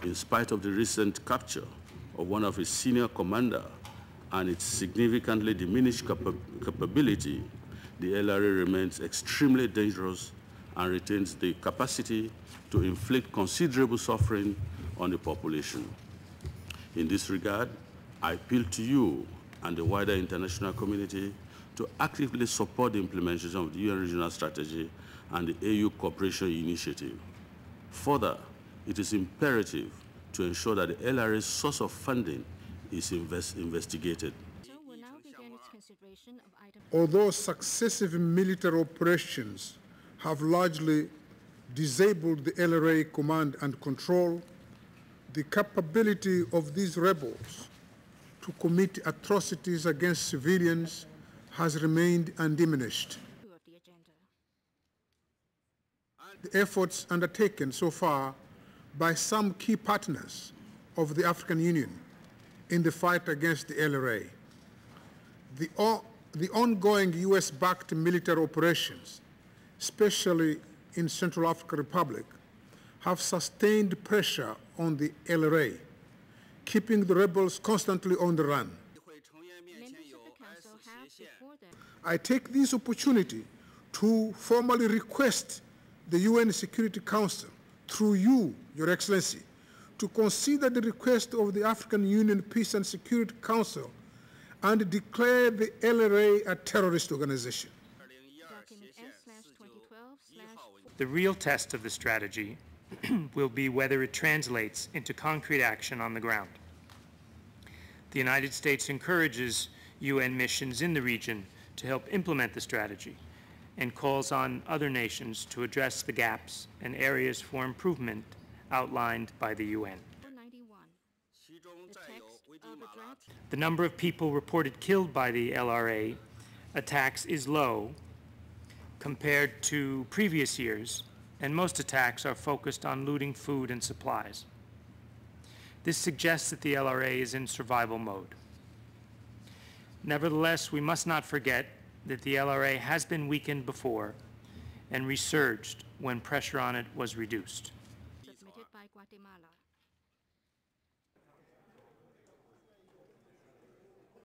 In spite of the recent capture of one of its senior commanders and its significantly diminished capability, the LRA remains extremely dangerous and retains the capacity to inflict considerable suffering on the population. In this regard, I appeal to you and the wider international community to actively support the implementation of the UN Regional Strategy and the AU Cooperation Initiative. Further, it is imperative to ensure that the LRA's source of funding is investigated. Although successive military operations have largely disabled the LRA command and control, the capability of these rebels to commit atrocities against civilians has remained undiminished. The efforts undertaken so far by some key partners of the African Union in the fight against the LRA, the ongoing US-backed military operations, especially in Central African Republic, have sustained pressure on the LRA, keeping the rebels constantly on the run. I take this opportunity to formally request the UN Security Council, through you, Your Excellency, to consider the request of the African Union Peace and Security Council and declare the LRA a terrorist organization. The real test of the strategy will be whether it translates into concrete action on the ground. The United States encourages UN missions in the region to help implement the strategy and calls on other nations to address the gaps and areas for improvement outlined by the UN. The number of people reported killed by the LRA attacks is low compared to previous years, and most attacks are focused on looting food and supplies. This suggests that the LRA is in survival mode. Nevertheless, we must not forget that the LRA has been weakened before and resurged when pressure on it was reduced. Submitted by Guatemala.